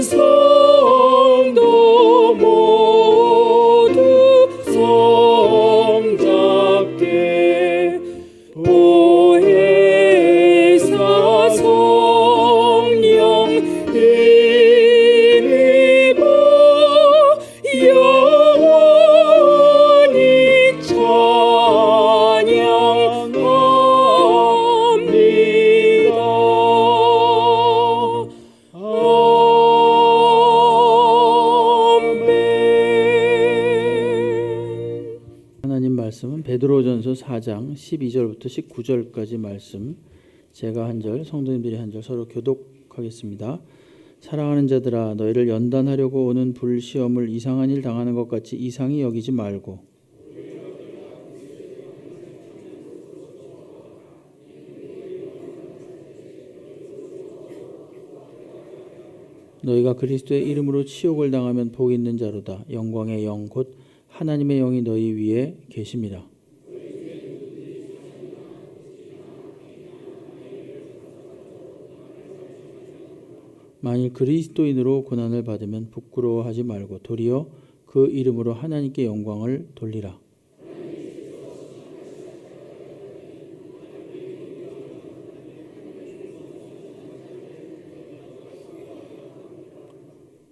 성도 모두 성잡게 보혜사 성령 힘입어 영원히 찬양합니다. 하나님 말씀은 베드로전서 4장 12절부터 19절까지 말씀, 제가 한 절, 성도님들이 한 절 서로 교독하겠습니다. 사랑하는 자들아, 너희를 연단하려고 오는 불시험을 이상한 일 당하는 것 같이 이상히 여기지 말고 너희가 그리스도의 이름으로 치욕을 당하면 복 있는 자로다. 영광의 영 곧 하나님의 영이 너희 위에 계심이라. 만일 그리스도인으로 고난을 받으면 부끄러워하지 말고 도리어 그 이름으로 하나님께 영광을 돌리라.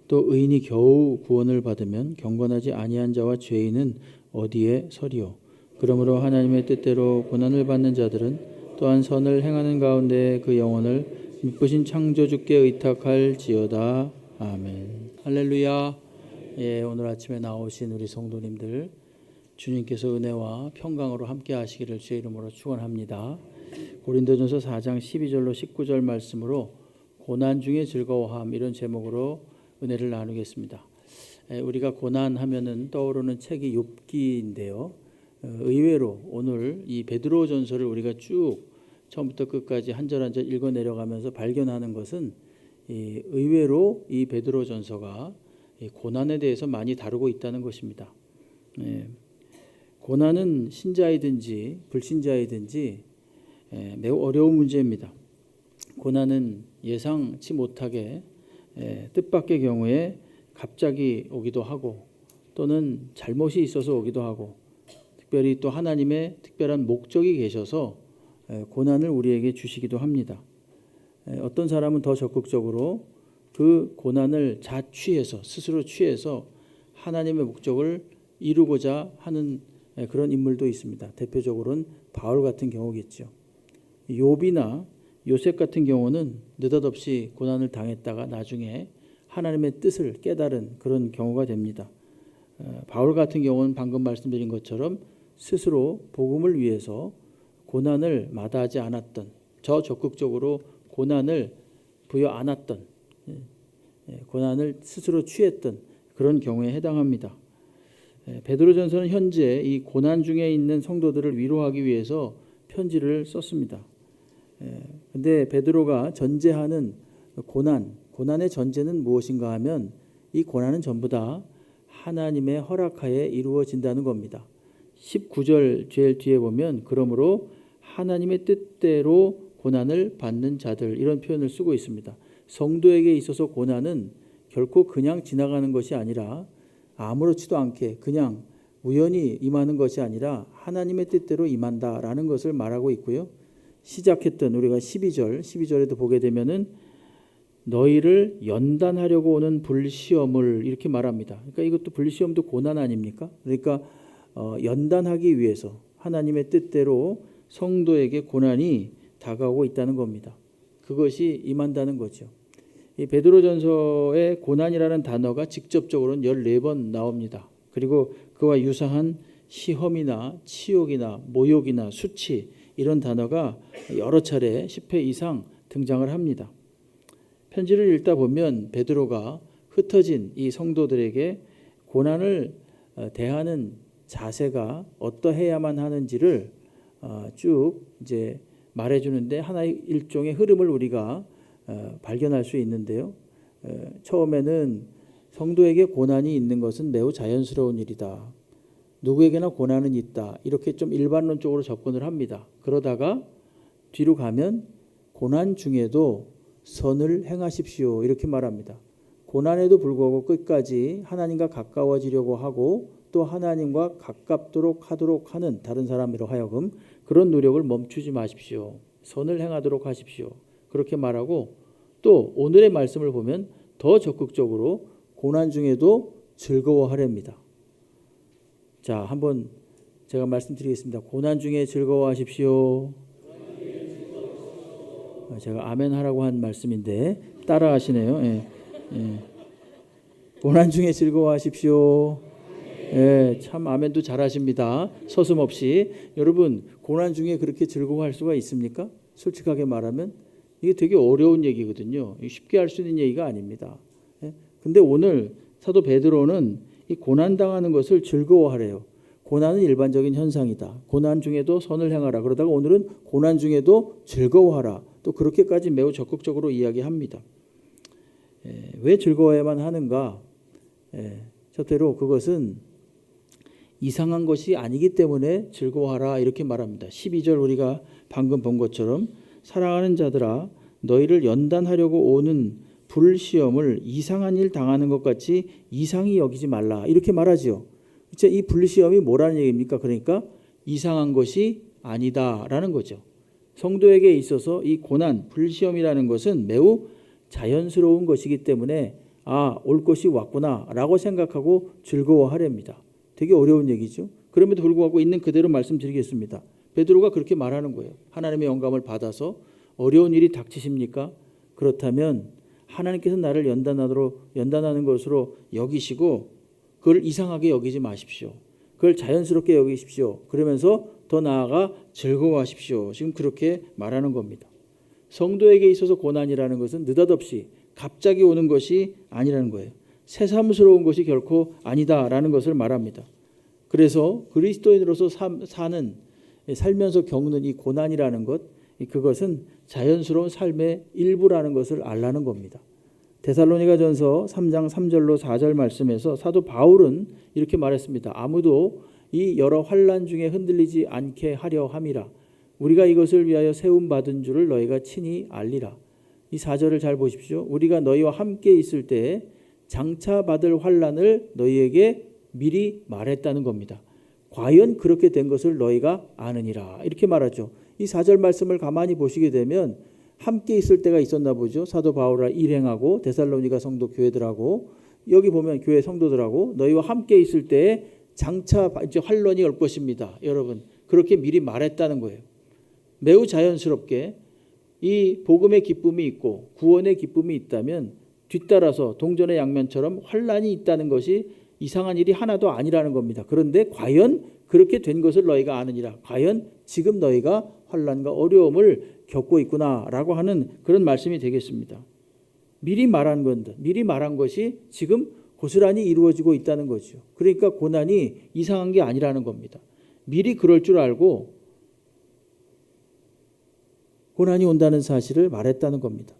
또 의인이 겨우 구원을 받으면 경건하지 아니한 자와 죄인은 어디에 서리요. 그러므로 하나님의 뜻대로 고난을 받는 자들은 또한 선을 행하는 가운데 그 영혼을 미쁘신 창조주께 의탁할지어다. 아멘. 할렐루야. 예, 오늘 아침에 나오신 우리 성도님들 주님께서 은혜와 평강으로 함께 하시기를 주의 이름으로 축원합니다. 고린도전서 4장 12절로 19절 말씀으로 고난 중에 즐거워함, 이런 제목으로 은혜를 나누겠습니다. 우리가 고난하면은 떠오르는 책이 욥기인데요. 의외로 오늘 이 베드로전서를 우리가 쭉 처음부터 끝까지 한 절 한 절 읽어 내려가면서 발견하는 것은 의외로 이 베드로전서가 고난에 대해서 많이 다루고 있다는 것입니다. 고난은 신자이든지 불신자이든지 매우 어려운 문제입니다. 고난은 예상치 못하게 뜻밖의 경우에 갑자기 오기도 하고 또는 잘못이 있어서 오기도 하고 특별히 또 하나님의 특별한 목적이 계셔서 고난을 우리에게 주시기도 합니다. 어떤 사람은 더 적극적으로 그 고난을 자취해서 스스로 취해서 하나님의 목적을 이루고자 하는 그런 인물도 있습니다. 대표적으로는 바울 같은 경우겠죠. 욥이나 요셉 같은 경우는 느닷없이 고난을 당했다가 나중에 하나님의 뜻을 깨달은 그런 경우가 됩니다. 바울 같은 경우는 방금 말씀드린 것처럼 스스로 복음을 위해서 고난을 마다하지 않았던, 저 적극적으로 고난을 부여 안았던, 고난을 스스로 취했던 그런 경우에 해당합니다. 베드로전서는 현재 이 고난 중에 있는 성도들을 위로하기 위해서 편지를 썼습니다. 근데 베드로가 전제하는 고난의 전제는 무엇인가 하면 이 고난은 전부 다 하나님의 허락하에 이루어진다는 겁니다. 19절 제일 뒤에 보면 그러므로 하나님의 뜻대로 고난을 받는 자들, 이런 표현을 쓰고 있습니다. 성도에게 있어서 고난은 결코 그냥 지나가는 것이 아니라 아무렇지도 않게 그냥 우연히 임하는 것이 아니라 하나님의 뜻대로 임한다라는 것을 말하고 있고요. 시작했던 우리가 12절에도 보게 되면은 너희를 연단하려고 오는 불시험을 이렇게 말합니다. 그러니까 이것도 불시험도 고난 아닙니까? 그러니까 연단하기 위해서 하나님의 뜻대로 성도에게 고난이 다가오고 있다는 겁니다. 그것이 임한다는 거죠. 이 베드로전서의 고난이라는 단어가 직접적으로는 14번 나옵니다. 그리고 그와 유사한 시험이나 치욕이나 모욕이나 수치, 이런 단어가 여러 차례 10회 이상 등장을 합니다. 편지를 읽다 보면 베드로가 흩어진 이 성도들에게 고난을 대하는 자세가 어떠해야만 하는지를 쭉 이제 말해주는데 하나의 일종의 흐름을 우리가 발견할 수 있는데요. 처음에는 성도에게 고난이 있는 것은 매우 자연스러운 일이다. 누구에게나 고난은 있다. 이렇게 좀 일반론적으로 접근을 합니다. 그러다가 뒤로 가면 고난 중에도 선을 행하십시오. 이렇게 말합니다. 고난에도 불구하고 끝까지 하나님과 가까워지려고 하고 또 하나님과 가깝도록 하도록 하는 다른 사람으로 하여금 그런 노력을 멈추지 마십시오. 선을 행하도록 하십시오. 그렇게 말하고 또 오늘의 말씀을 보면 더 적극적으로 고난 중에도 즐거워하렵니다. 자, 한번 제가 말씀드리겠습니다. 고난 중에 즐거워하십시오. 제가 아멘 하라고 한 말씀인데 따라 하시네요. 예. 고난 중에 즐거워하십시오. 예, 참 아멘도 잘하십니다. 서슴없이. 여러분, 고난 중에 그렇게 즐거워할 수가 있습니까? 솔직하게 말하면 이게 되게 어려운 얘기거든요. 쉽게 할 수 있는 얘기가 아닙니다. 예? 근데 오늘 사도 베드로는 이 고난 당하는 것을 즐거워하래요. 고난은 일반적인 현상이다. 고난 중에도 선을 행하라. 그러다가 오늘은 고난 중에도 즐거워하라. 또 그렇게까지 매우 적극적으로 이야기합니다. 왜 즐거워야만 하는가? 첫째로 그것은 이상한 것이 아니기 때문에 즐거워하라 이렇게 말합니다. 12절 우리가 방금 본 것처럼 사랑하는 자들아 너희를 연단하려고 오는 불시험을 이상한 일 당하는 것 같이 이상히 여기지 말라 이렇게 말하지요. 이 불시험이 뭐라는 얘기입니까? 그러니까 이상한 것이 아니다라는 거죠. 성도에게 있어서 이 고난, 불시험이라는 것은 매우 자연스러운 것이기 때문에 올 것이 왔구나라고 생각하고 즐거워하렵니다. 되게 어려운 얘기죠. 그럼에도 불구하고 있는 그대로 말씀드리겠습니다. 베드로가 그렇게 말하는 거예요. 하나님의 영감을 받아서 어려운 일이 닥치십니까? 그렇다면 하나님께서 나를 연단하는 것으로 여기시고 그걸 이상하게 여기지 마십시오. 그걸 자연스럽게 여기십시오. 그러면서 더 나아가 즐거워하십시오. 지금 그렇게 말하는 겁니다. 성도에게 있어서 고난이라는 것은 느닷없이 갑자기 오는 것이 아니라는 거예요. 새삼스러운 것이 결코 아니다라는 것을 말합니다. 그래서 그리스도인으로서 살면서 겪는 이 고난이라는 것, 그것은 자연스러운 삶의 일부라는 것을 알라는 겁니다. 데살로니가전서 3장 3절로 4절 말씀에서 사도 바울은 이렇게 말했습니다. 아무도 이 여러 환난 중에 흔들리지 않게 하려 함이라. 우리가 이것을 위하여 세움 받은 줄을 너희가 친히 알리라. 이 4절을 잘 보십시오. 우리가 너희와 함께 있을 때에 장차 받을 환난을 너희에게 미리 말했다는 겁니다. 과연 그렇게 된 것을 너희가 아느니라. 이렇게 말하죠. 이 4절 말씀을 가만히 보시게 되면 함께 있을 때가 있었나 보죠. 사도 바울과 일행하고 데살로니가 성도 교회들하고 여기 보면 교회 성도들하고 너희와 함께 있을 때에 장차 이제 환난이 올 것입니다. 여러분 그렇게 미리 말했다는 거예요. 매우 자연스럽게 이 복음의 기쁨이 있고 구원의 기쁨이 있다면 뒤따라서 동전의 양면처럼 환난이 있다는 것이 이상한 일이 하나도 아니라는 겁니다. 그런데 과연 그렇게 된 것을 너희가 아느니라. 과연 지금 너희가 환난과 어려움을 겪고 있구나라고 하는 그런 말씀이 되겠습니다. 미리 말한 건데 미리 말한 것이 지금 고스란히 이루어지고 있다는 거죠. 그러니까 고난이 이상한 게 아니라는 겁니다. 미리 그럴 줄 알고 고난이 온다는 사실을 말했다는 겁니다.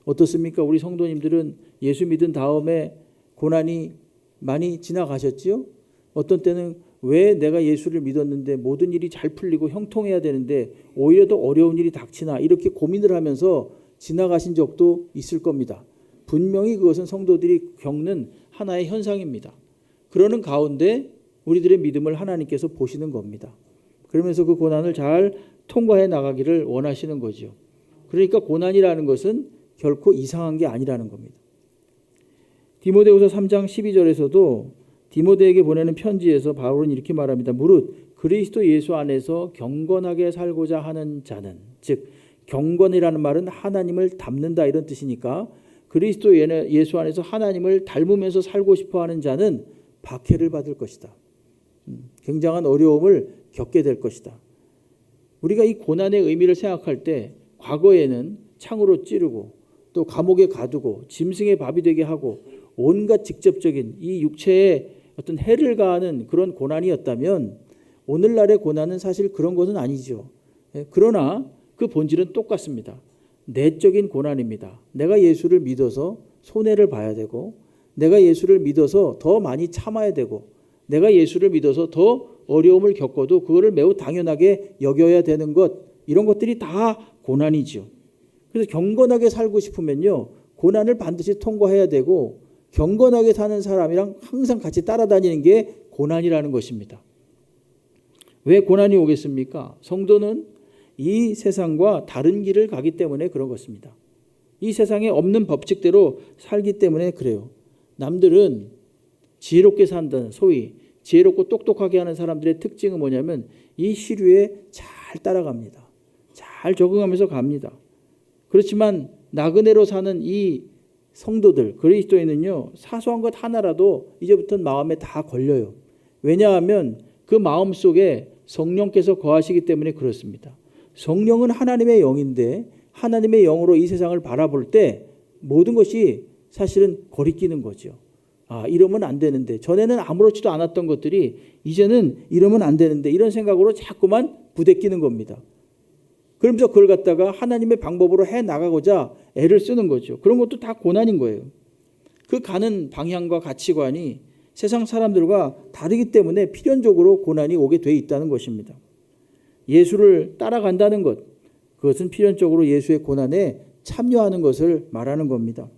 어떻습니까? 우리 성도님들은 예수 믿은 다음에 고난이 많이 지나가셨지요? 어떤 때는 왜 내가 예수를 믿었는데 모든 일이 잘 풀리고 형통해야 되는데 오히려 더 어려운 일이 닥치나 이렇게 고민을 하면서 지나가신 적도 있을 겁니다. 분명히 그것은 성도들이 겪는 하나의 현상입니다. 그러는 가운데 우리들의 믿음을 하나님께서 보시는 겁니다. 그러면서 그 고난을 잘 통과해 나가기를 원하시는 거죠. 그러니까 고난이라는 것은 결코 이상한 게 아니라는 겁니다. 디모데후서 3장 12절에서도 디모데에게 보내는 편지에서 바울은 이렇게 말합니다. 무릇 그리스도 예수 안에서 경건하게 살고자 하는 자는, 즉 경건이라는 말은 하나님을 닮는다 이런 뜻이니까 그리스도 예수 안에서 하나님을 닮으면서 살고 싶어하는 자는 박해를 받을 것이다. 굉장한 어려움을 겪게 될 것이다. 우리가 이 고난의 의미를 생각할 때 과거에는 창으로 찌르고 또 감옥에 가두고 짐승의 밥이 되게 하고 온갖 직접적인 이 육체에 어떤 해를 가하는 그런 고난이었다면 오늘날의 고난은 사실 그런 것은 아니죠. 그러나 그 본질은 똑같습니다. 내적인 고난입니다. 내가 예수를 믿어서 손해를 봐야 되고 내가 예수를 믿어서 더 많이 참아야 되고 내가 예수를 믿어서 더 어려움을 겪어도 그거를 매우 당연하게 여겨야 되는 것, 이런 것들이 다 고난이죠. 그래서 경건하게 살고 싶으면요 고난을 반드시 통과해야 되고 경건하게 사는 사람이랑 항상 같이 따라다니는 게 고난이라는 것입니다. 왜 고난이 오겠습니까? 성도는 이 세상과 다른 길을 가기 때문에 그런 것입니다. 이 세상에 없는 법칙대로 살기 때문에 그래요. 남들은 지혜롭게 산다는, 소위 지혜롭고 똑똑하게 하는 사람들의 특징은 뭐냐면 이 시류에 잘 따라갑니다. 잘 적응하면서 갑니다. 그렇지만 나그네로 사는 이 성도들, 그리스도인은요, 사소한 것 하나라도 이제부터는 마음에 다 걸려요. 왜냐하면 그 마음 속에 성령께서 거하시기 때문에 그렇습니다. 성령은 하나님의 영인데 하나님의 영으로 이 세상을 바라볼 때 모든 것이 사실은 거리끼는 거죠. 이러면 안 되는데, 전에는 아무렇지도 않았던 것들이 이제는 이러면 안 되는데, 이런 생각으로 자꾸만 부대끼는 겁니다. 그러면서 그걸 갖다가 하나님의 방법으로 해 나가고자 애를 쓰는 거죠. 그런 것도 다 고난인 거예요. 그 가는 방향과 가치관이 세상 사람들과 다르기 때문에 필연적으로 고난이 오게 돼 있다는 것입니다. 예수를 따라간다는 것, 그것은 필연적으로 예수의 고난에 참여하는 것을 말하는 겁니다.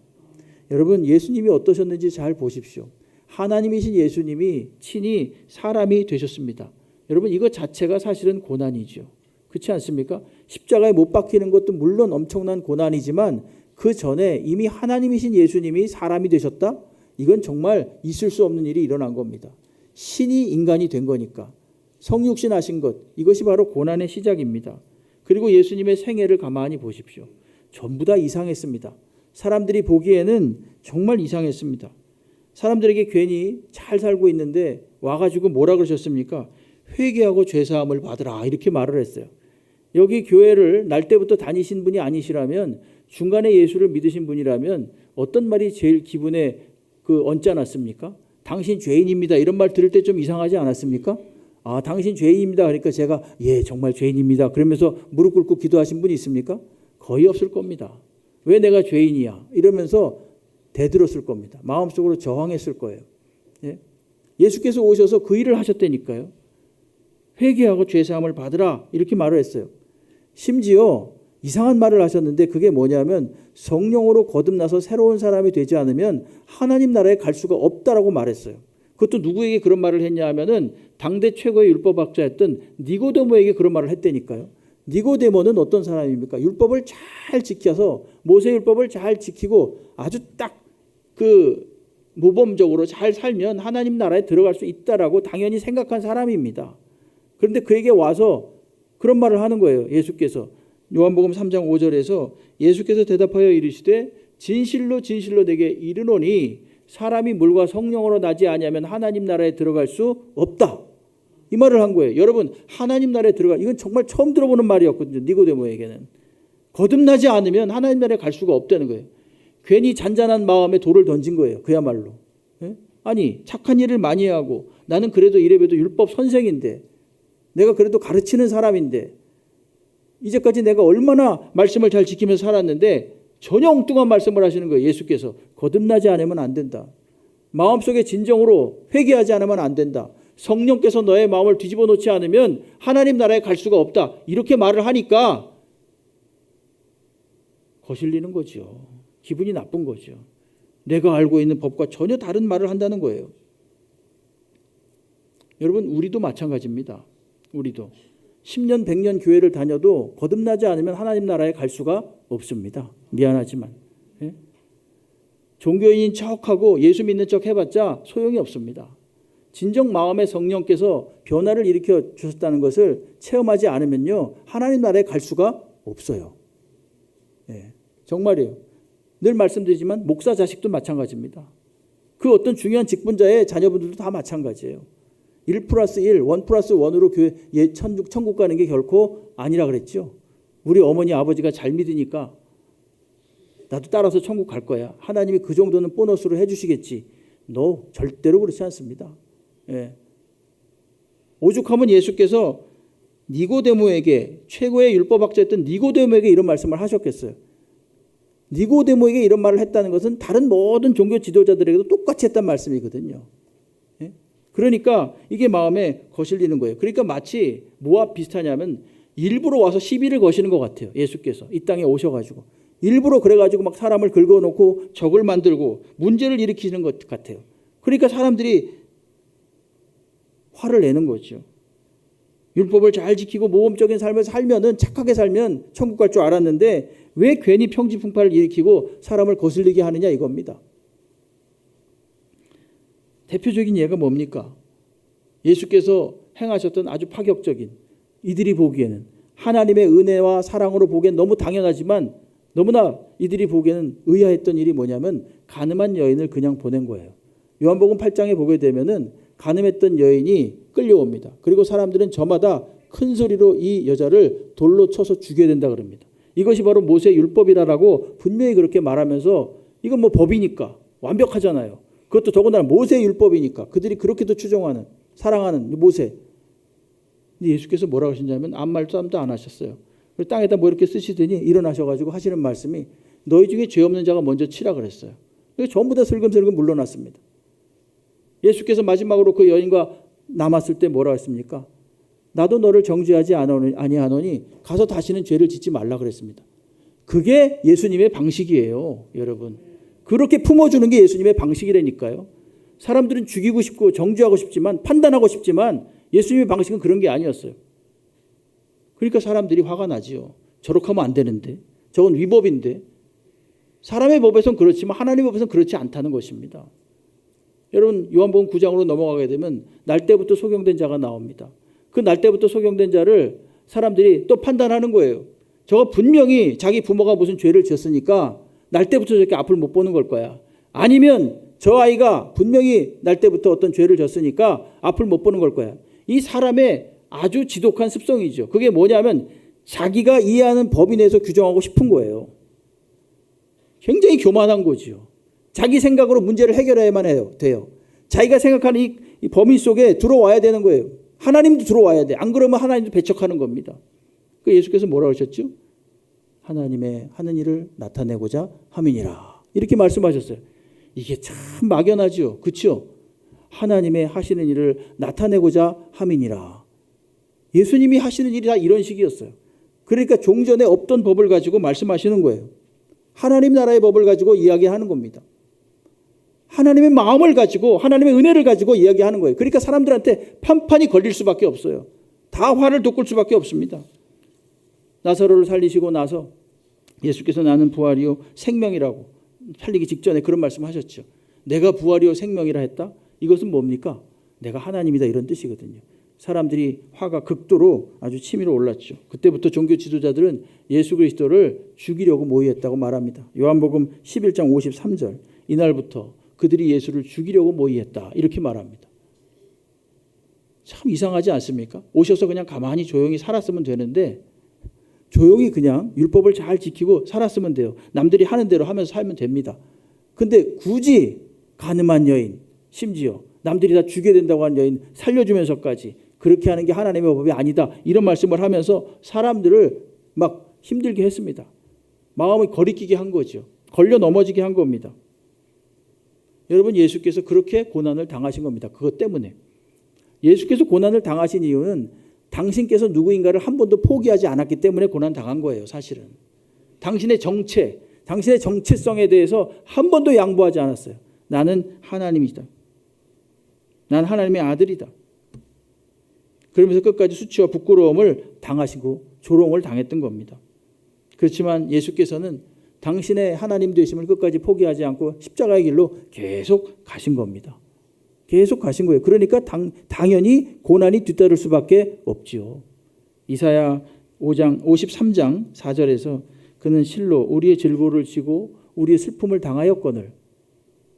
여러분, 예수님이 어떠셨는지 잘 보십시오. 하나님이신 예수님이 친히 사람이 되셨습니다. 여러분, 이것 자체가 사실은 고난이죠. 그렇지 않습니까? 십자가에 못 박히는 것도 물론 엄청난 고난이지만 그 전에 이미 하나님이신 예수님이 사람이 되셨다? 이건 정말 있을 수 없는 일이 일어난 겁니다. 신이 인간이 된 거니까. 성육신 하신 것, 이것이 바로 고난의 시작입니다. 그리고 예수님의 생애를 가만히 보십시오. 전부 다 이상했습니다. 사람들이 보기에는 정말 이상했습니다. 사람들에게 괜히 잘 살고 있는데 와가지고 뭐라 그러셨습니까? 회개하고 죄사함을 받으라, 이렇게 말을 했어요. 여기 교회를 날 때부터 다니신 분이 아니시라면, 중간에 예수를 믿으신 분이라면 어떤 말이 제일 기분에 얹지 않았습니까? 당신 죄인입니다, 이런 말 들을 때 좀 이상하지 않았습니까? 당신 죄인입니다, 그러니까 제가 예 정말 죄인입니다 그러면서 무릎 꿇고 기도하신 분이 있습니까? 거의 없을 겁니다. 왜 내가 죄인이야? 이러면서 대들었을 겁니다. 마음속으로 저항했을 거예요. 예? 예수께서 오셔서 그 일을 하셨다니까요. 회개하고 죄사함을 받으라, 이렇게 말을 했어요. 심지어 이상한 말을 하셨는데, 그게 뭐냐면 성령으로 거듭나서 새로운 사람이 되지 않으면 하나님 나라에 갈 수가 없다라고 말했어요. 그것도 누구에게 그런 말을 했냐 하면은 당대 최고의 율법학자였던 니고데모에게 그런 말을 했다니까요. 니고데모는 어떤 사람입니까? 율법을 잘 지켜서, 모세 율법을 잘 지키고 아주 딱 모범적으로 잘 살면 하나님 나라에 들어갈 수 있다라고 당연히 생각한 사람입니다. 그런데 그에게 와서 그런 말을 하는 거예요. 예수께서 요한복음 3장 5절에서 예수께서 대답하여 이르시되 진실로 진실로 내게 이르노니 사람이 물과 성령으로 나지 아니하면 하나님 나라에 들어갈 수 없다, 이 말을 한 거예요. 여러분, 하나님 나라에 이건 정말 처음 들어보는 말이었거든요. 니고데모에게는 거듭나지 않으면 하나님 나라에 갈 수가 없다는 거예요. 괜히 잔잔한 마음에 돌을 던진 거예요. 그야말로. 아니, 착한 일을 많이 하고 나는 그래도 이래봬도 율법 선생인데, 내가 그래도 가르치는 사람인데, 이제까지 내가 얼마나 말씀을 잘 지키면서 살았는데 전혀 엉뚱한 말씀을 하시는 거예요. 예수께서 거듭나지 않으면 안 된다. 마음속에 진정으로 회개하지 않으면 안 된다. 성령께서 너의 마음을 뒤집어 놓지 않으면 하나님 나라에 갈 수가 없다. 이렇게 말을 하니까 거슬리는 거죠. 기분이 나쁜 거죠. 내가 알고 있는 법과 전혀 다른 말을 한다는 거예요. 여러분, 우리도 마찬가지입니다. 우리도 10년 100년 교회를 다녀도 거듭나지 않으면 하나님 나라에 갈 수가 없습니다. 미안하지만. 종교인인 척하고 예수 믿는 척 해봤자 소용이 없습니다. 진정 마음의 성령께서 변화를 일으켜 주셨다는 것을 체험하지 않으면요, 하나님 나라에 갈 수가 없어요. 정말이에요. 늘 말씀드리지만 목사 자식도 마찬가지입니다. 그 어떤 중요한 직분자의 자녀분들도 다 마찬가지예요. 1+1, 1+1으로 교회 천국 가는 게 결코 아니라 그랬죠. 우리 어머니 아버지가 잘 믿으니까 나도 따라서 천국 갈 거야. 하나님이 그 정도는 보너스로 해주시겠지. 절대로 그렇지 않습니다. 오죽하면 예수께서 니고데모에게, 최고의 율법학자였던 니고데모에게 이런 말씀을 하셨겠어요. 니고데모에게 이런 말을 했다는 것은 다른 모든 종교 지도자들에게도 똑같이 했단 말씀이거든요. 그러니까 이게 마음에 거슬리는 거예요. 그러니까 마치 뭐와 비슷하냐면 일부러 와서 시비를 거시는 것 같아요. 예수께서 이 땅에 오셔가지고 일부러 그래가지고 막 사람을 긁어놓고 적을 만들고 문제를 일으키는 것 같아요. 그러니까 사람들이 화를 내는 거죠. 율법을 잘 지키고 모범적인 삶을 살면은, 착하게 살면 천국 갈 줄 알았는데 왜 괜히 평지풍파를 일으키고 사람을 거슬리게 하느냐 이겁니다. 대표적인 예가 뭡니까? 예수께서 행하셨던 아주 파격적인, 이들이 보기에는 하나님의 은혜와 사랑으로 보기엔 너무 당연하지만 너무나 이들이 보기에는 의아했던 일이 뭐냐면 간음한 여인을 그냥 보낸 거예요. 요한복음 8장에 보게 되면은 간음했던 여인이 끌려옵니다. 그리고 사람들은 저마다 큰 소리로 이 여자를 돌로 쳐서 죽여야 된다 그럽니다. 이것이 바로 모세 율법이라고 분명히 그렇게 말하면서 이건 뭐 법이니까 완벽하잖아요. 그것도 더군다나 모세 율법이니까 그들이 그렇게도 추종하는, 사랑하는 모세. 근데 예수께서 뭐라고 하셨냐면 아무 말도 안 하셨어요. 그리고 땅에다 뭐 이렇게 쓰시더니 일어나셔가지고 하시는 말씀이 너희 중에 죄 없는 자가 먼저 치라 그랬어요. 전부 다 슬금슬금 물러났습니다. 예수께서 마지막으로 그 여인과 남았을 때 뭐라고 했습니까? 나도 너를 정죄하지 아니하노니 가서 다시는 죄를 짓지 말라 그랬습니다. 그게 예수님의 방식이에요, 여러분. 그렇게 품어주는 게 예수님의 방식이라니까요. 사람들은 죽이고 싶고 정죄하고 싶지만, 판단하고 싶지만 예수님의 방식은 그런 게 아니었어요. 그러니까 사람들이 화가 나지요. 저렇게 하면 안 되는데, 저건 위법인데. 사람의 법에서는 그렇지만 하나님의 법에서는 그렇지 않다는 것입니다. 여러분, 요한복음 9장으로 넘어가게 되면 날 때부터 소경된 자가 나옵니다. 그 날 때부터 소경된 자를 사람들이 또 판단하는 거예요. 저거 분명히 자기 부모가 무슨 죄를 지었으니까 날 때부터 저렇게 앞을 못 보는 걸 거야. 아니면 저 아이가 분명히 날 때부터 어떤 죄를 졌으니까 앞을 못 보는 걸 거야. 이 사람의 아주 지독한 습성이죠. 그게 뭐냐면 자기가 이해하는 법이 내에서 규정하고 싶은 거예요. 굉장히 교만한 거지요. 자기 생각으로 문제를 해결해야만 돼요. 자기가 생각하는 이 범위 속에 들어와야 되는 거예요. 하나님도 들어와야 돼. 안 그러면 하나님도 배척하는 겁니다. 그 예수께서 뭐라고 하셨죠? 하나님의 하는 일을 나타내고자 함이니라. 이렇게 말씀하셨어요. 이게 참 막연하죠. 그렇죠? 하나님의 하시는 일을 나타내고자 함이니라. 예수님이 하시는 일이 다 이런 식이었어요. 그러니까 종전에 없던 법을 가지고 말씀하시는 거예요. 하나님 나라의 법을 가지고 이야기하는 겁니다. 하나님의 마음을 가지고, 하나님의 은혜를 가지고 이야기하는 거예요. 그러니까 사람들한테 판판이 걸릴 수밖에 없어요. 다 화를 돋굴 수밖에 없습니다. 나사로를 살리시고 나서 예수께서 나는 부활이요 생명이라고, 살리기 직전에 그런 말씀하셨죠. 내가 부활이요 생명이라 했다? 이것은 뭡니까? 내가 하나님이다, 이런 뜻이거든요. 사람들이 화가 극도로 아주 치밀어 올랐죠. 그때부터 종교 지도자들은 예수 그리스도를 죽이려고 모의했다고 말합니다. 요한복음 11장 53절. 이날부터 그들이 예수를 죽이려고 모의했다, 이렇게 말합니다. 참 이상하지 않습니까? 오셔서 그냥 가만히 조용히 살았으면 되는데 조용히 그냥 율법을 잘 지키고 살았으면 돼요. 남들이 하는 대로 하면서 살면 됩니다. 근데 굳이 간음한 여인, 심지어 남들이 다 죽여야 된다고 하는 여인 살려주면서까지 그렇게 하는 게 하나님의 법이 아니다, 이런 말씀을 하면서 사람들을 막 힘들게 했습니다. 마음을 거리끼게 한 거죠. 걸려 넘어지게 한 겁니다. 여러분, 예수께서 그렇게 고난을 당하신 겁니다. 그것 때문에. 예수께서 고난을 당하신 이유는 당신께서 누구인가를 한 번도 포기하지 않았기 때문에 고난 당한 거예요, 사실은. 당신의 정체, 당신의 정체성에 대해서 한 번도 양보하지 않았어요. 나는 하나님이다. 난 하나님의 아들이다. 그러면서 끝까지 수치와 부끄러움을 당하시고 조롱을 당했던 겁니다. 그렇지만 예수께서는 당신의 하나님 되심을 끝까지 포기하지 않고 십자가의 길로 계속 가신 겁니다. 계속 가신 거예요. 그러니까 당연히 고난이 뒤따를 수밖에 없지요. 이사야 53장 4절에서 그는 실로 우리의 질고를 지고 우리의 슬픔을 당하였거늘.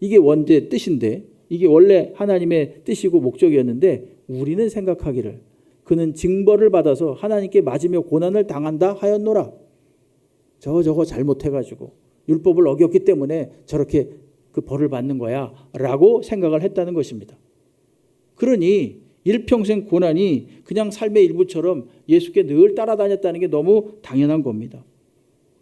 이게 원대 뜻인데, 이게 원래 하나님의 뜻이고 목적이었는데 우리는 생각하기를 그는 징벌을 받아서 하나님께 맞으며 고난을 당한다 하였노라. 저거 잘못해가지고 율법을 어겼기 때문에 저렇게 그 벌을 받는 거야 라고 생각을 했다는 것입니다. 그러니 일평생 고난이 그냥 삶의 일부처럼 예수께 늘 따라다녔다는 게 너무 당연한 겁니다.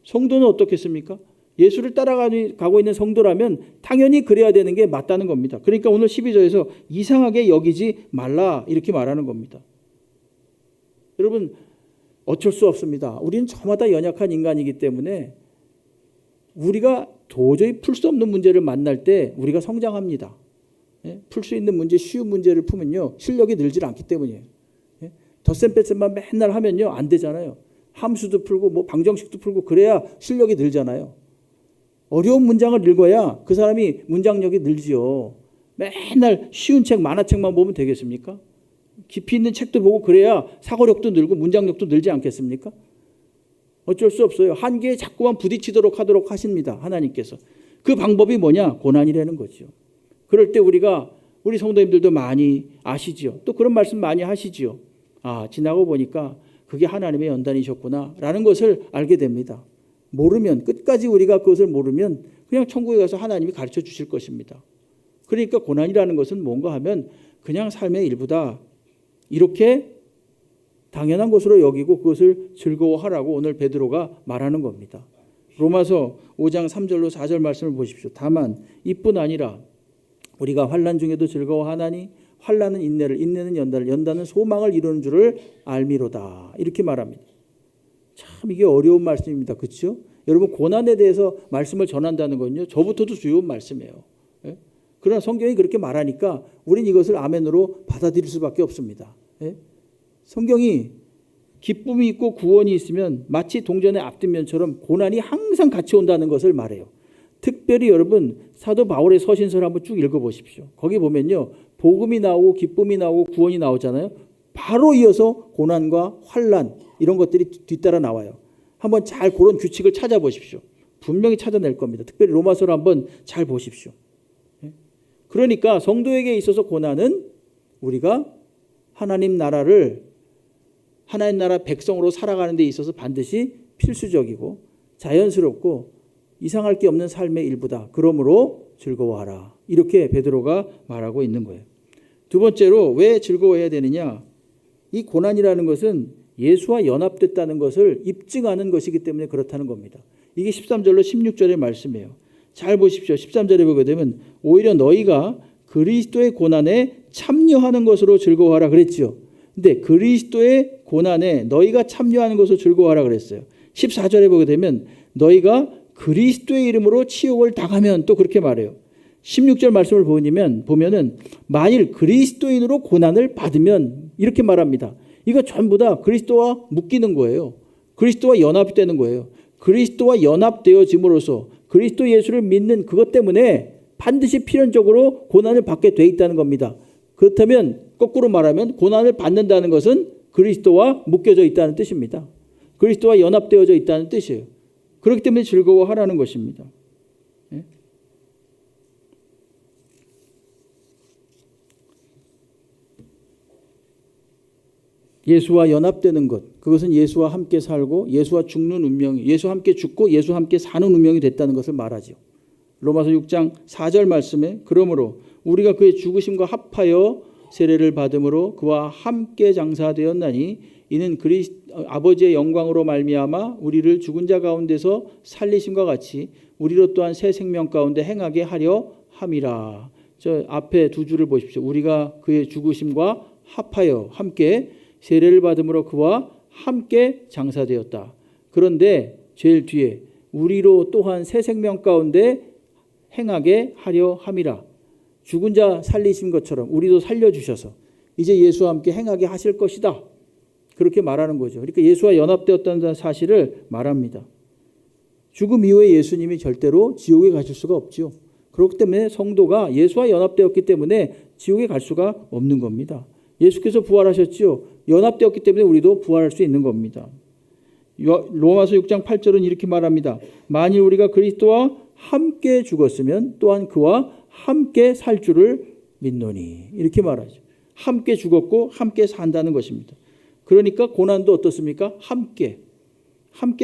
성도는 어떻겠습니까? 예수를 따라가고 있는 성도라면 당연히 그래야 되는 게 맞다는 겁니다. 그러니까 오늘 12절에서 이상하게 여기지 말라, 이렇게 말하는 겁니다. 여러분, 어쩔 수 없습니다. 우리는 저마다 연약한 인간이기 때문에 우리가 도저히 풀 수 없는 문제를 만날 때 우리가 성장합니다. 풀 수 있는 문제, 쉬운 문제를 풀면요 실력이 늘질 않기 때문이에요. 덧셈 뺄셈만 맨날 하면요 안 되잖아요. 함수도 풀고 뭐 방정식도 풀고 그래야 실력이 늘잖아요. 어려운 문장을 읽어야 그 사람이 문장력이 늘지요. 맨날 쉬운 책, 만화책만 보면 되겠습니까? 깊이 있는 책도 보고 그래야 사고력도 늘고 문장력도 늘지 않겠습니까? 어쩔 수 없어요. 한계에 자꾸만 부딪히도록 하도록 하십니다. 하나님께서. 그 방법이 뭐냐? 고난이라는 거죠. 그럴 때 우리 성도님들도 많이 아시지요. 또 그런 말씀 많이 하시지요. 아, 지나고 보니까 그게 하나님의 연단이셨구나 라는 것을 알게 됩니다. 모르면, 끝까지 우리가 그것을 모르면 그냥 천국에 가서 하나님이 가르쳐 주실 것입니다. 그러니까 고난이라는 것은 뭔가 하면 그냥 삶의 일부다. 이렇게 당연한 것으로 여기고 그것을 즐거워하라고 오늘 베드로가 말하는 겁니다. 로마서 5장 3절로 4절 말씀을 보십시오. 다만 이뿐 아니라 우리가 환난 중에도 즐거워하나니 환난은 인내를, 인내는 연단을, 연단은 소망을 이루는 줄을 알미로다. 이렇게 말합니다. 참 이게 어려운 말씀입니다. 그렇죠? 여러분 고난에 대해서 말씀을 전한다는 건요. 저부터도 두려운 말씀이에요. 예? 그러나 성경이 그렇게 말하니까 우린 이것을 아멘으로 받아들일 수밖에 없습니다. 예? 성경이 기쁨이 있고 구원이 있으면 마치 동전의 앞뒷면처럼 고난이 항상 같이 온다는 것을 말해요. 특별히 여러분 사도 바울의 서신서를 한번 쭉 읽어보십시오. 거기 보면요. 복음이 나오고 기쁨이 나오고 구원이 나오잖아요. 바로 이어서 고난과 환난 이런 것들이 뒤따라 나와요. 한번 잘 그런 규칙을 찾아보십시오. 분명히 찾아낼 겁니다. 특별히 로마서를 한번 잘 보십시오. 그러니까 성도에게 있어서 고난은 우리가 하나님 나라 백성으로 살아가는 데 있어서 반드시 필수적이고 자연스럽고 이상할 게 없는 삶의 일부다. 그러므로 즐거워하라. 이렇게 베드로가 말하고 있는 거예요. 두 번째로 왜 즐거워해야 되느냐? 이 고난이라는 것은 예수와 연합됐다는 것을 입증하는 것이기 때문에 그렇다는 겁니다. 이게 13절로 16절의 말씀이에요. 잘 보십시오. 13절에 보게 되면 오히려 너희가 그리스도의 고난에 참여하는 것으로 즐거워하라 그랬죠. 근데 그리스도의 고난에 너희가 참여하는 것으로 즐거워하라 그랬어요. 14절에 보게 되면 너희가 그리스도의 이름으로 치욕을 당하면 또 그렇게 말해요. 16절 말씀을 보면은 만일 그리스도인으로 고난을 받으면 이렇게 말합니다. 이거 전부 다 그리스도와 묶이는 거예요. 그리스도와 연합되는 거예요. 그리스도와 연합되어짐으로써 그리스도 예수를 믿는 그것 때문에 반드시 필연적으로 고난을 받게 돼 있다는 겁니다. 그렇다면 거꾸로 말하면 고난을 받는다는 것은 그리스도와 묶여져 있다는 뜻입니다. 그리스도와 연합되어져 있다는 뜻이에요. 그렇기 때문에 즐거워하라는 것입니다. 예수와 연합되는 것, 그것은 예수와 함께 살고 예수와 죽는 운명이, 예수와 함께 죽고 예수와 함께 사는 운명이 됐다는 것을 말하죠. 로마서 6장 4절 말씀에 그러므로 우리가 그의 죽으심과 합하여 세례를 받음으로 그와 함께 장사되었나니 이는 아버지의 영광으로 말미암아 우리를 죽은 자 가운데서 살리심과 같이 우리로 또한 새 생명 가운데 행하게 하려 함이라. 저 앞에 두 줄을 보십시오. 우리가 그의 죽으심과 합하여 함께 세례를 받음으로 그와 함께 장사되었다. 그런데 제일 뒤에 우리로 또한 새 생명 가운데 행하게 하려 함이라. 죽은 자 살리신 것처럼 우리도 살려주셔서 이제 예수와 함께 행하게 하실 것이다. 그렇게 말하는 거죠. 그러니까 예수와 연합되었다는 사실을 말합니다. 죽음 이후에 예수님이 절대로 지옥에 가실 수가 없죠. 그렇기 때문에 성도가 예수와 연합되었기 때문에 지옥에 갈 수가 없는 겁니다. 예수께서 부활하셨죠. 연합되었기 때문에 우리도 부활할 수 있는 겁니다. 로마서 6장 8절은 이렇게 말합니다. 만일 우리가 그리스도와 함께 죽었으면 또한 그와 함께 살 줄을 믿노니. 이렇게 말하죠. 함께 죽었고 함께 산다는 것입니다. 그러니까 고난도 어떻습니까? 함께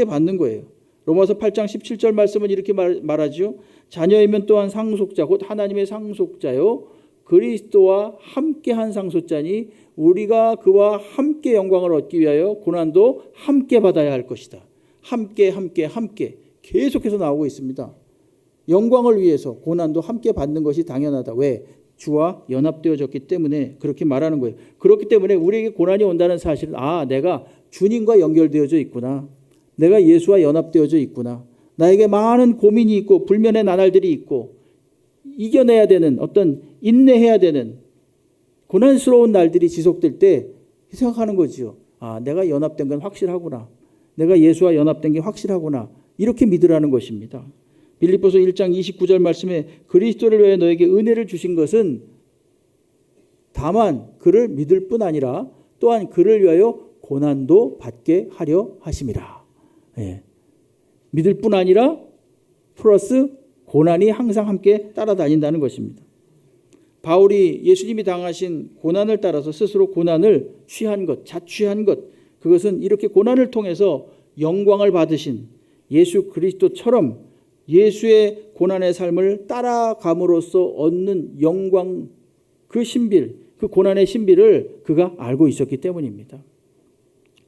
받는 거예요. 로마서 8장 17절 말씀은 이렇게 말하죠. 자녀이면 또한 상속자 곧 하나님의 상속자요 그리스도와 함께한 상속자니 우리가 그와 함께 영광을 얻기 위하여 고난도 함께 받아야 할 것이다. 함께 계속해서 나오고 있습니다. 영광을 위해서 고난도 함께 받는 것이 당연하다. 왜? 주와 연합되어졌기 때문에 그렇게 말하는 거예요. 그렇기 때문에 우리에게 고난이 온다는 사실은 내가 주님과 연결되어져 있구나. 내가 예수와 연합되어져 있구나. 나에게 많은 고민이 있고 불면의 나날들이 있고 이겨내야 되는 어떤 인내해야 되는 고난스러운 날들이 지속될 때 생각하는 거지요. 아, 내가 연합된 건 확실하구나. 내가 예수와 연합된 게 확실하구나. 이렇게 믿으라는 것입니다. 빌립보서 1장 29절 말씀에 그리스도를 위해 너에게 은혜를 주신 것은 다만 그를 믿을 뿐 아니라 또한 그를 위하여 고난도 받게 하려 하심이라. 예. 믿을 뿐 아니라 플러스 고난이 항상 함께 따라다닌다는 것입니다. 바울이 예수님이 당하신 고난을 따라서 스스로 고난을 취한 것, 자취한 것, 그것은 이렇게 고난을 통해서 영광을 받으신 예수 그리스도처럼 예수의 고난의 삶을 따라감으로써 얻는 영광, 그 신비, 그 고난의 신비를 그가 알고 있었기 때문입니다.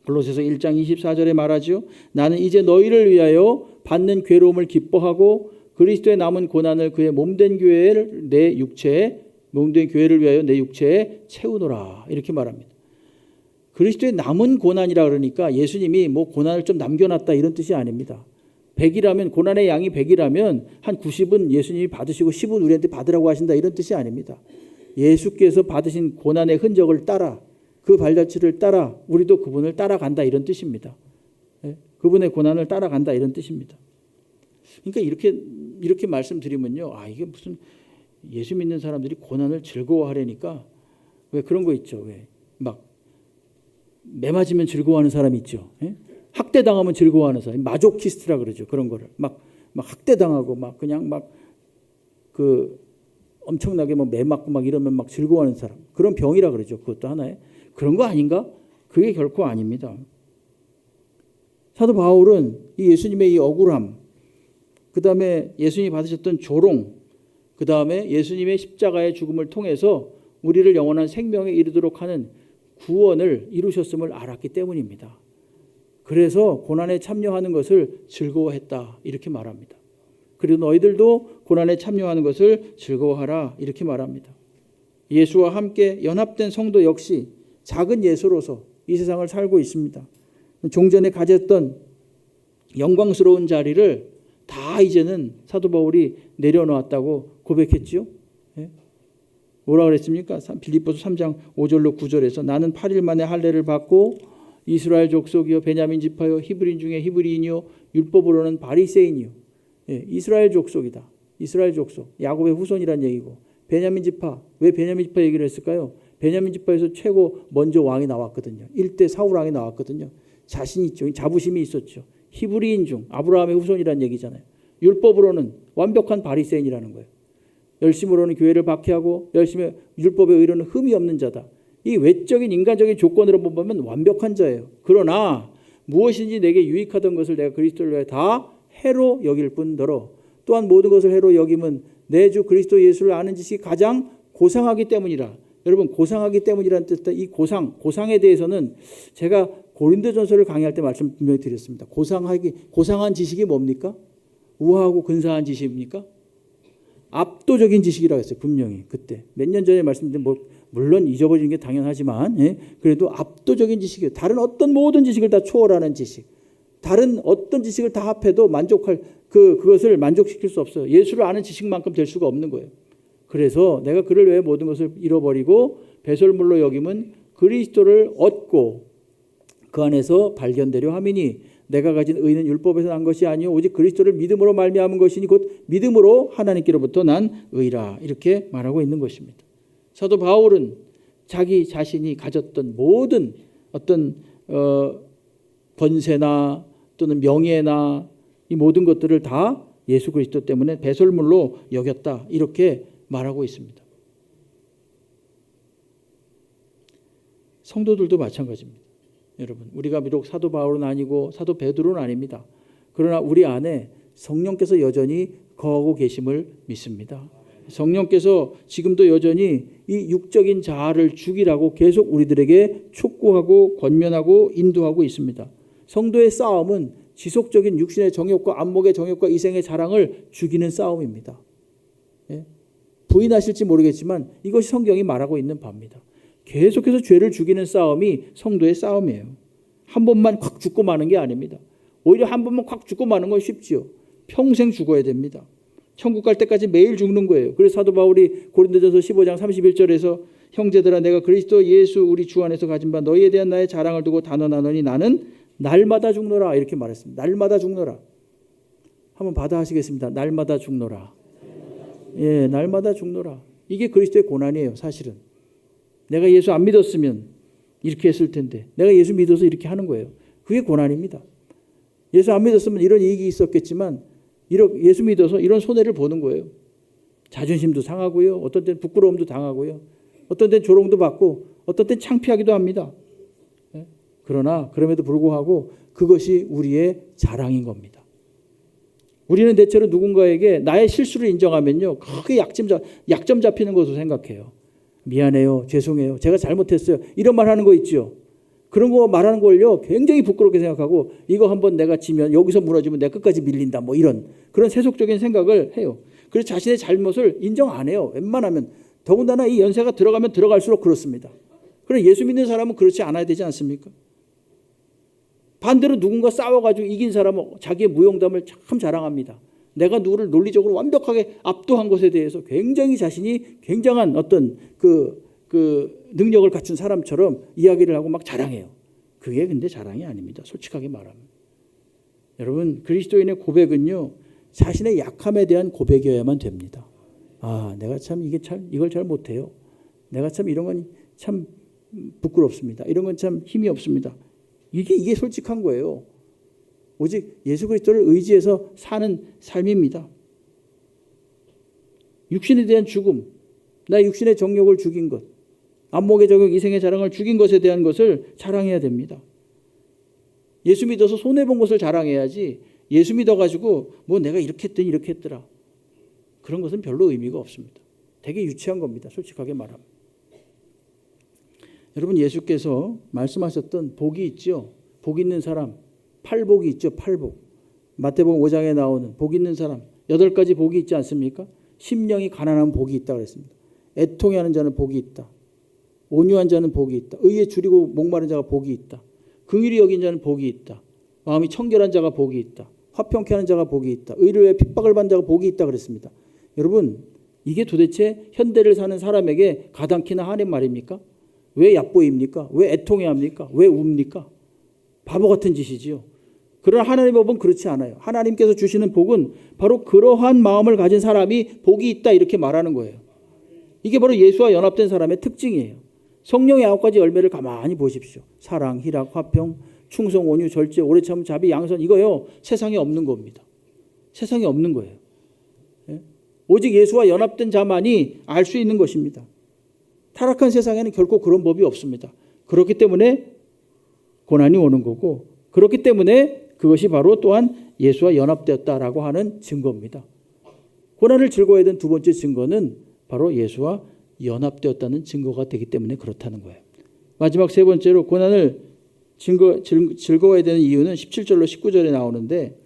골로새서 1장 24절에 말하죠. 나는 이제 너희를 위하여 받는 괴로움을 기뻐하고 그리스도의 남은 고난을 그의 몸된 교회를 내 육체에 몸된 교회를 위하여 내 육체에 채우노라. 이렇게 말합니다. 그리스도의 남은 고난이라 그러니까 예수님이 뭐 고난을 좀 남겨놨다 이런 뜻이 아닙니다. 100이라면 고난의 양이 100이라면 한 90은 예수님이 받으시고 10은 우리한테 받으라고 하신다 이런 뜻이 아닙니다. 예수께서 받으신 고난의 흔적을 따라 그 발자취를 따라 우리도 그분을 따라간다 이런 뜻입니다. 그분의 고난을 따라간다 이런 뜻입니다. 그러니까 이렇게 말씀드리면요. 아, 이게 무슨 예수 믿는 사람들이 고난을 즐거워하려니까 왜 그런 거 있죠. 왜 막 매 맞으면 즐거워하는 사람이 있죠. 학대당하면 즐거워하는 사람, 마조키스트라 그러죠. 그런 거를 막 학대당하고 막 그냥 막 그 엄청나게 뭐 매 맞고 막 이러면 막 즐거워하는 사람, 그런 병이라 그러죠. 그것도 하나의 그런 거 아닌가? 그게 결코 아닙니다. 사도 바울은 이 예수님의 이 억울함, 그 다음에 예수님이 받으셨던 조롱, 그 다음에 예수님의 십자가의 죽음을 통해서 우리를 영원한 생명에 이르도록 하는 구원을 이루셨음을 알았기 때문입니다. 그래서 고난에 참여하는 것을 즐거워했다 이렇게 말합니다. 그리고 너희들도 고난에 참여하는 것을 즐거워하라 이렇게 말합니다. 예수와 함께 연합된 성도 역시 작은 예수로서 이 세상을 살고 있습니다. 종전에 가졌던 영광스러운 자리를 다 이제는 사도 바울이 내려놓았다고 고백했지요. 뭐라 그랬습니까? 빌립보서 3장 5절로 9절에서 나는 8일 만에 할례를 받고 이스라엘 족속이요 베냐민 지파요 히브리인 중에 히브리인이요 율법으로는 바리새인이요. 이스라엘 족속이다. 이스라엘 족속. 야곱의 후손이란 얘기고 베냐민 지파. 왜 베냐민 지파 얘기를 했을까요? 베냐민 지파에서 최고 먼저 왕이 나왔거든요. 1대 사울 왕이 나왔거든요. 자신 있죠. 자부심이 있었죠. 히브리인 중 아브라함의 후손이란 얘기잖아요. 율법으로는 완벽한 바리새인이라는 거예요. 열심으로는 교회를 박해하고 열심히 율법의 의로는 흠이 없는 자다. 이 외적인 인간적인 조건으로 보면 완벽한 자예요. 그러나 무엇인지 내게 유익하던 것을 내가 그리스도를 위해 다 해로 여길 뿐더러 또한 모든 것을 해로 여김은 내 주 그리스도 예수를 아는 지식이 가장 고상하기 때문이라. 여러분 고상하기 때문이라는 뜻은 이 고상에 대해서는 제가 고린도전서를 강의할 때 말씀 분명히 드렸습니다. 고상한 지식이 뭡니까? 우아하고 근사한 지식입니까? 압도적인 지식이라고 했어요. 분명히 그때 몇 년 전에 말씀드린 물론 잊어버리는 게 당연하지만 그래도 압도적인 지식이에요. 다른 어떤 모든 지식을 다 초월하는 지식. 다른 어떤 지식을 다 합해도 만족할 그것을 만족시킬 수 없어요. 예수를 아는 지식만큼 될 수가 없는 거예요. 그래서 내가 그를 위해 모든 것을 잃어버리고 배설물로 여김은 그리스도를 얻고 그 안에서 발견되려 함이니 내가 가진 의는 율법에서 난 것이 아니요 오직 그리스도를 믿음으로 말미암은 것이니 곧 믿음으로 하나님께로부터 난 의라. 이렇게 말하고 있는 것입니다. 사도 바울은 자기 자신이 가졌던 모든 어떤 번세나 또는 명예나 이 모든 것들을 다 예수 그리스도 때문에 배설물로 여겼다. 이렇게 말하고 있습니다. 성도들도 마찬가지입니다. 여러분, 우리가 비록 사도 바울은 아니고 사도 베드로는 아닙니다. 그러나 우리 안에 성령께서 여전히 거하고 계심을 믿습니다. 성령께서 지금도 여전히 이 육적인 자아를 죽이라고 계속 우리들에게 촉구하고 권면하고 인도하고 있습니다. 성도의 싸움은 지속적인 육신의 정욕과 안목의 정욕과 이생의 자랑을 죽이는 싸움입니다. 부인하실지 모르겠지만 이것이 성경이 말하고 있는 바입니다. 계속해서 죄를 죽이는 싸움이 성도의 싸움이에요. 한 번만 콱 죽고 마는 게 아닙니다. 오히려 한 번만 콱 죽고 마는 건 쉽지요. 평생 죽어야 됩니다. 천국 갈 때까지 매일 죽는 거예요. 그래서 사도 바울이 고린도전서 15장 31절에서 형제들아 내가 그리스도 예수 우리 주 안에서 가진 바 너희에 대한 나의 자랑을 두고 단언하노니 나는 날마다 죽노라 이렇게 말했습니다. 날마다 죽노라. 한번 받아 하시겠습니다. 날마다 죽노라. 예, 날마다 죽노라. 이게 그리스도의 고난이에요. 사실은 내가 예수 안 믿었으면 이렇게 했을 텐데 내가 예수 믿어서 이렇게 하는 거예요. 그게 고난입니다. 예수 안 믿었으면 이런 이익이 있었겠지만 예수 믿어서 이런 손해를 보는 거예요. 자존심도 상하고요. 어떤 때는 부끄러움도 당하고요. 어떤 때는 조롱도 받고 어떤 때는 창피하기도 합니다. 그러나 그럼에도 불구하고 그것이 우리의 자랑인 겁니다. 우리는 대체로 누군가에게 나의 실수를 인정하면요. 크게 약점 잡히는 것으로 생각해요. 미안해요. 죄송해요. 제가 잘못했어요. 이런 말 하는 거 있죠. 그런 거 말하는 걸요. 굉장히 부끄럽게 생각하고 이거 한번 내가 지면 여기서 무너지면 내가 끝까지 밀린다. 뭐 이런 그런 세속적인 생각을 해요. 그래서 자신의 잘못을 인정 안 해요. 웬만하면. 더군다나 이 연세가 들어가면 들어갈수록 그렇습니다. 그래 예수 믿는 사람은 그렇지 않아야 되지 않습니까? 반대로 누군가 싸워가지고 이긴 사람은 자기의 무용담을 참 자랑합니다. 내가 누구를 논리적으로 완벽하게 압도한 것에 대해서 굉장히 자신이 굉장한 어떤 그 능력을 갖춘 사람처럼 이야기를 하고 막 자랑해요. 그게 근데 자랑이 아닙니다. 솔직하게 말하면. 여러분 그리스도인의 고백은요. 자신의 약함에 대한 고백이어야만 됩니다. 아, 내가 참 이걸 잘 못해요. 내가 참 이런 건 참 부끄럽습니다. 이런 건 참 힘이 없습니다. 이게 솔직한 거예요. 오직 예수 그리스도를 의지해서 사는 삶입니다. 육신에 대한 죽음, 나 육신의 정욕을 죽인 것, 안목의 정욕, 이생의 자랑을 죽인 것에 대한 것을 자랑해야 됩니다. 예수 믿어서 손해본 것을 자랑해야지 예수 믿어가지고 뭐 내가 이렇게 했더니 이렇게 했더라. 그런 것은 별로 의미가 없습니다. 되게 유치한 겁니다. 솔직하게 말하면. 여러분 예수께서 말씀하셨던 복이 있죠. 복 있는 사람. 팔복이 있죠. 팔복. 마태복음 5장에 나오는 복 있는 사람. 8가지 복이 있지 않습니까? 심령이 가난한 복이 있다 그랬습니다. 애통해하는 자는 복이 있다. 온유한 자는 복이 있다. 의에 줄이고 목마른 자가 복이 있다. 긍휼히 여긴 자는 복이 있다. 마음이 청결한 자가 복이 있다. 화평케 하는 자가 복이 있다. 의를 위해 핍박을 받는 자가 복이 있다 그랬습니다. 여러분 이게 도대체 현대를 사는 사람에게 가당키나 하는 말입니까? 왜 얕보입니까? 왜 애통해합니까? 왜 웁니까? 바보 같은 짓이지요. 그러나 하나님의 법은 그렇지 않아요. 하나님께서 주시는 복은 바로 그러한 마음을 가진 사람이 복이 있다 이렇게 말하는 거예요. 이게 바로 예수와 연합된 사람의 특징이에요. 성령의 9가지 열매를 가만히 보십시오. 사랑, 희락, 화평, 충성, 온유, 절제, 오래 참음, 자비, 양선 이거요. 세상에 없는 겁니다. 세상에 없는 거예요. 오직 예수와 연합된 자만이 알 수 있는 것입니다. 타락한 세상에는 결코 그런 법이 없습니다. 그렇기 때문에 고난이 오는 거고 그렇기 때문에 그것이 바로 또한 예수와 연합되었다라고 하는 증거입니다. 고난을 즐거워야 되는 두 번째 증거는 바로 예수와 연합되었다는 증거가 되기 때문에 그렇다는 거예요. 마지막 세 번째로 고난을 즐거워야 되는 이유는 17절로 19절에 나오는데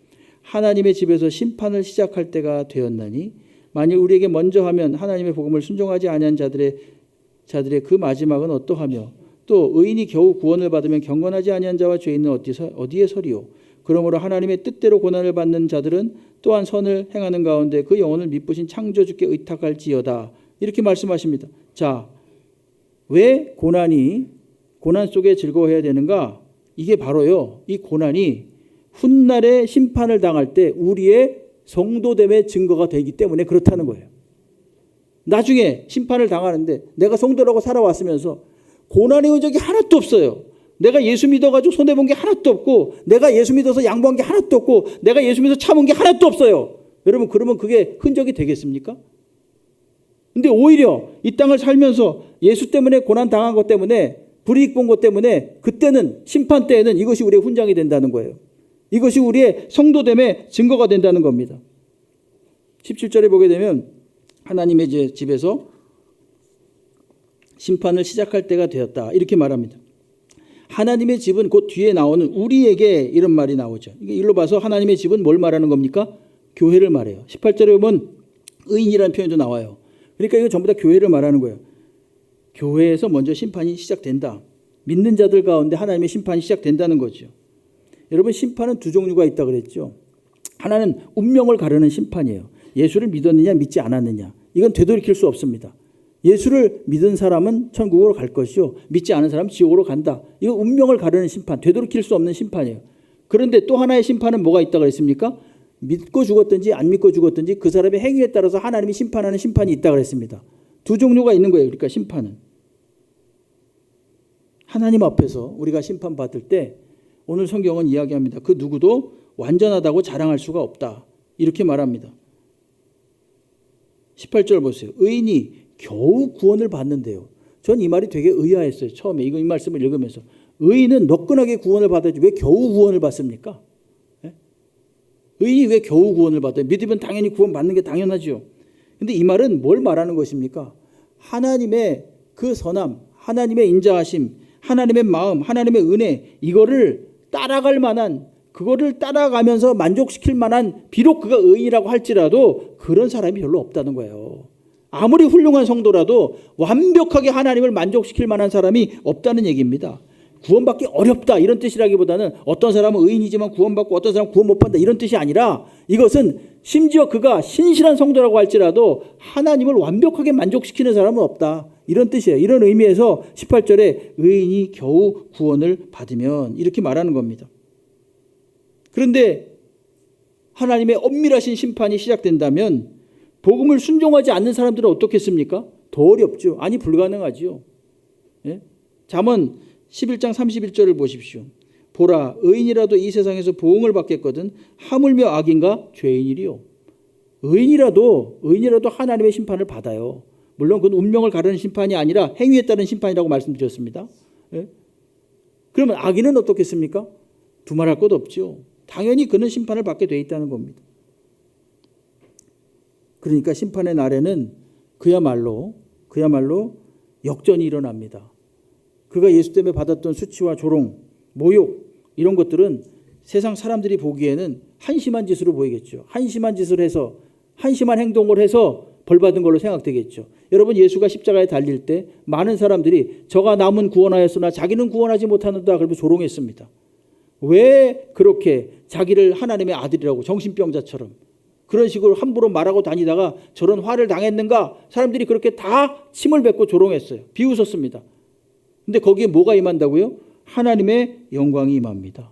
하나님의 집에서 심판을 시작할 때가 되었나니 만일 우리에게 먼저 하면 하나님의 복음을 순종하지 아니한 자들의 그 마지막은 어떠하며 또 의인이 겨우 구원을 받으면 경건하지 아니한 자와 죄인은 어디에 서리요. 그러므로 하나님의 뜻대로 고난을 받는 자들은 또한 선을 행하는 가운데 그 영혼을 미쁘신 창조주께 의탁할지어다. 이렇게 말씀하십니다. 자, 왜 고난 속에 즐거워해야 되는가? 이게 바로요. 이 고난이 훗날에 심판을 당할 때 우리의 성도됨의 증거가 되기 때문에 그렇다는 거예요. 나중에 심판을 당하는데 내가 성도라고 살아왔으면서 고난의 흔적이 하나도 없어요. 내가 예수 믿어가지고 손해본 게 하나도 없고 내가 예수 믿어서 양보한 게 하나도 없고 내가 예수 믿어서 참은 게 하나도 없어요. 여러분 그러면 그게 흔적이 되겠습니까? 근데 오히려 이 땅을 살면서 예수 때문에 고난 당한 것 때문에 불이익 본 것 때문에 그때는 심판 때에는 이것이 우리의 훈장이 된다는 거예요. 이것이 우리의 성도됨의 증거가 된다는 겁니다. 17절에 보게 되면 하나님의 집에서 심판을 시작할 때가 되었다. 이렇게 말합니다. 하나님의 집은 곧 뒤에 나오는 우리에게 이런 말이 나오죠. 이게 일로 봐서 하나님의 집은 뭘 말하는 겁니까? 교회를 말해요. 18절에 보면 의인이라는 표현도 나와요. 그러니까 이거 전부 다 교회를 말하는 거예요. 교회에서 먼저 심판이 시작된다. 믿는 자들 가운데 하나님의 심판이 시작된다는 거죠. 여러분 심판은 두 종류가 있다 그랬죠. 하나는 운명을 가르는 심판이에요. 예수를 믿었느냐 믿지 않았느냐. 이건 되돌이킬 수 없습니다. 예수를 믿은 사람은 천국으로 갈 것이요. 믿지 않은 사람은 지옥으로 간다. 이거 운명을 가르는 심판, 되돌이킬 수 없는 심판이에요. 그런데 또 하나의 심판은 뭐가 있다고 그랬습니까? 믿고 죽었든지 안 믿고 죽었든지 그 사람의 행위에 따라서 하나님이 심판하는 심판이 있다고 그랬습니다. 두 종류가 있는 거예요. 그러니까 심판은. 하나님 앞에서 우리가 심판받을 때 오늘 성경은 이야기합니다. 그 누구도 완전하다고 자랑할 수가 없다. 이렇게 말합니다. 18절 보세요. 의인이 겨우 구원을 받는데요. 전 이 말이 되게 의아했어요. 처음에 이 말씀을 읽으면서. 의인은 너끈하게 구원을 받아야지 왜 겨우 구원을 받습니까? 예? 의인이 왜 겨우 구원을 받아요? 믿으면 당연히 구원 받는 게 당연하죠. 근데 이 말은 뭘 말하는 것입니까? 하나님의 그 선함, 하나님의 인자하심, 하나님의 마음, 하나님의 은혜, 이거를 따라갈 만한, 그거를 따라가면서 만족시킬 만한, 비록 그가 의인이라고 할지라도 그런 사람이 별로 없다는 거예요. 아무리 훌륭한 성도라도 완벽하게 하나님을 만족시킬 만한 사람이 없다는 얘기입니다. 구원받기 어렵다 이런 뜻이라기보다는 어떤 사람은 의인이지만 구원받고 어떤 사람은 구원 못 받는다 이런 뜻이 아니라, 이것은 심지어 그가 신실한 성도라고 할지라도 하나님을 완벽하게 만족시키는 사람은 없다 이런 뜻이에요. 이런 의미에서 18절에 의인이 겨우 구원을 받으면 이렇게 말하는 겁니다. 그런데 하나님의 엄밀하신 심판이 시작된다면 복음을 순종하지 않는 사람들은 어떻겠습니까? 더 어렵죠. 아니 불가능하지요. 예? 잠언 11장 31절을 보십시오. 보라, 의인이라도 이 세상에서 보응을 받겠거든 하물며 악인가 죄인이리요. 의인이라도 하나님의 심판을 받아요. 물론 그건 운명을 가르는 심판이 아니라 행위에 따른 심판이라고 말씀드렸습니다. 예? 그러면 악인은 어떻겠습니까? 두말할 것 없죠. 당연히 그는 심판을 받게 돼 있다는 겁니다. 그러니까 심판의 날에는 그야말로 역전이 일어납니다. 그가 예수 때문에 받았던 수치와 조롱, 모욕 이런 것들은 세상 사람들이 보기에는 한심한 짓으로 보이겠죠. 한심한 짓을 해서, 한심한 행동을 해서 벌받은 걸로 생각되겠죠. 여러분, 예수가 십자가에 달릴 때 많은 사람들이 저가 남은 구원하였으나 자기는 구원하지 못하는다 그러면서 조롱했습니다. 왜 그렇게 자기를 하나님의 아들이라고 정신병자처럼 그런 식으로 함부로 말하고 다니다가 저런 화를 당했는가? 사람들이 그렇게 다 침을 뱉고 조롱했어요. 비웃었습니다. 근데 거기에 뭐가 임한다고요? 하나님의 영광이 임합니다.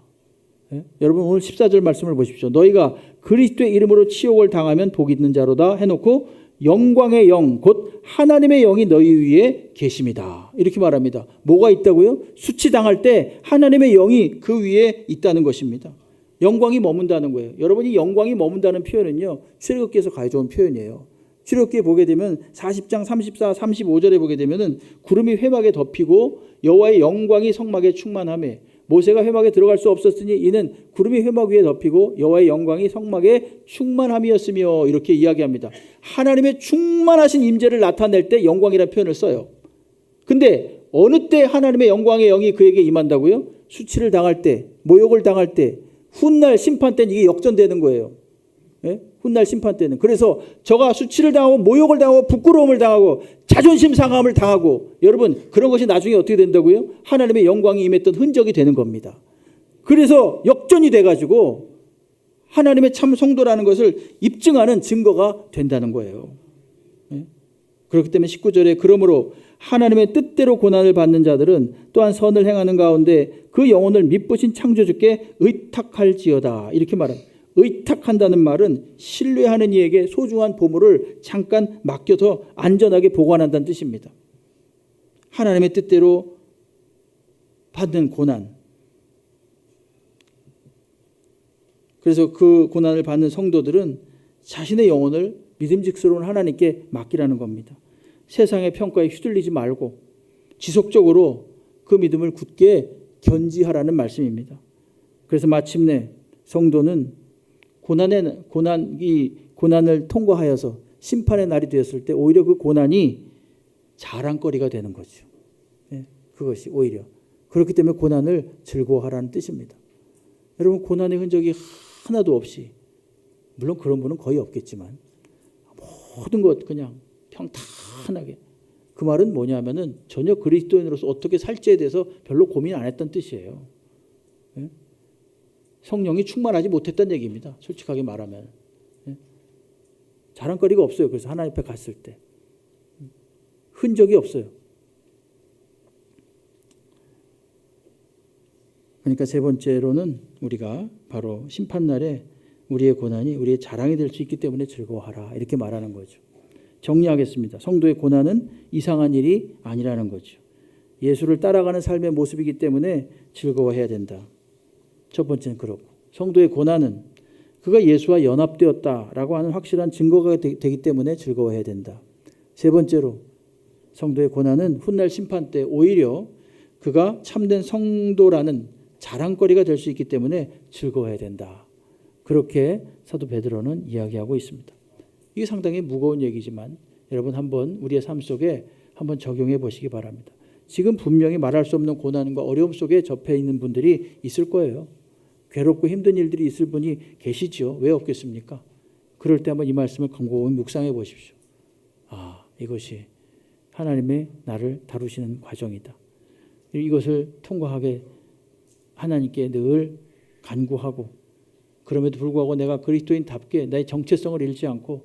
예? 여러분 오늘 14절 말씀을 보십시오. 너희가 그리스도의 이름으로 치욕을 당하면 복이 있는 자로다 해놓고 영광의 영 곧 하나님의 영이 너희 위에 계십니다. 이렇게 말합니다. 뭐가 있다고요? 수치당할 때 하나님의 영이 그 위에 있다는 것입니다. 영광이 머문다는 거예요. 여러분이 영광이 머문다는 표현은요, 출애굽기에서 가져온 표현이에요. 출애굽기에 보게 되면 40장 34, 35절에 보게 되면은 구름이 회막에 덮이고 여호와의 영광이 성막에 충만하매 모세가 회막에 들어갈 수 없었으니 이는 구름이 회막 위에 덮이고 여호와의 영광이 성막에 충만함이었으며 이렇게 이야기합니다. 하나님의 충만하신 임재를 나타낼 때 영광이라는 표현을 써요. 근데 어느 때 하나님의 영광의 영이 그에게 임한다고요? 수치를 당할 때, 모욕을 당할 때, 훗날 심판 때는 이게 역전되는 거예요. 예? 훗날 심판 때는. 그래서 저가 수치를 당하고 모욕을 당하고 부끄러움을 당하고 자존심 상함을 당하고, 여러분 그런 것이 나중에 어떻게 된다고요? 하나님의 영광이 임했던 흔적이 되는 겁니다. 그래서 역전이 돼가지고 하나님의 참 성도라는 것을 입증하는 증거가 된다는 거예요. 예? 그렇기 때문에 19절에 그러므로 하나님의 뜻대로 고난을 받는 자들은 또한 선을 행하는 가운데 그 영혼을 미쁘신 창조주께 의탁할지어다 이렇게 말합니다. 의탁한다는 말은 신뢰하는 이에게 소중한 보물을 잠깐 맡겨서 안전하게 보관한다는 뜻입니다. 하나님의 뜻대로 받는 고난. 그래서 그 고난을 받는 성도들은 자신의 영혼을 믿음직스러운 하나님께 맡기라는 겁니다. 세상의 평가에 휘둘리지 말고 지속적으로 그 믿음을 굳게 견지하라는 말씀입니다. 그래서 마침내 성도는 고난을 통과하여서 심판의 날이 되었을 때 오히려 그 고난이 자랑거리가 되는 거죠. 예, 그것이 오히려. 그렇기 때문에 고난을 즐거워하라는 뜻입니다. 여러분 고난의 흔적이 하나도 없이, 물론 그런 분은 거의 없겠지만 모든 것 그냥 평탄하게, 그 말은 뭐냐면은 전혀 그리스도인으로서 어떻게 살지에 대해서 별로 고민 안 했던 뜻이에요. 예? 성령이 충만하지 못했다는 얘기입니다. 솔직하게 말하면. 자랑거리가 없어요. 그래서 하나님 앞에 갔을 때. 흔적이 없어요. 그러니까 세 번째로는 우리가 바로 심판날에 우리의 고난이 우리의 자랑이 될 수 있기 때문에 즐거워하라. 이렇게 말하는 거죠. 정리하겠습니다. 성도의 고난은 이상한 일이 아니라는 거죠. 예수를 따라가는 삶의 모습이기 때문에 즐거워해야 된다. 첫 번째는 그렇고, 성도의 고난은 그가 예수와 연합되었다라고 하는 확실한 증거가 되기 때문에 즐거워해야 된다. 세 번째로, 성도의 고난은 훗날 심판 때 오히려 그가 참된 성도라는 자랑거리가 될 수 있기 때문에 즐거워해야 된다. 그렇게 사도 베드로는 이야기하고 있습니다. 이게 상당히 무거운 얘기지만 여러분 한번 우리의 삶 속에 한번 적용해 보시기 바랍니다. 지금 분명히 말할 수 없는 고난과 어려움 속에 접해 있는 분들이 있을 거예요. 괴롭고 힘든 일들이 있을 분이 계시죠. 왜 없겠습니까? 그럴 때 한번 이 말씀을 곰곰이 묵상해 보십시오. 이것이 하나님의 나를 다루시는 과정이다. 이것을 통과하게 하나님께 늘 간구하고, 그럼에도 불구하고 내가 그리스도인답게 나의 정체성을 잃지 않고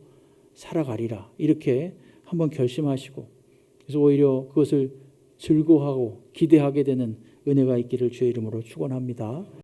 살아가리라. 이렇게 한번 결심하시고, 그래서 오히려 그것을 즐거워하고 기대하게 되는 은혜가 있기를 주의 이름으로 축원합니다.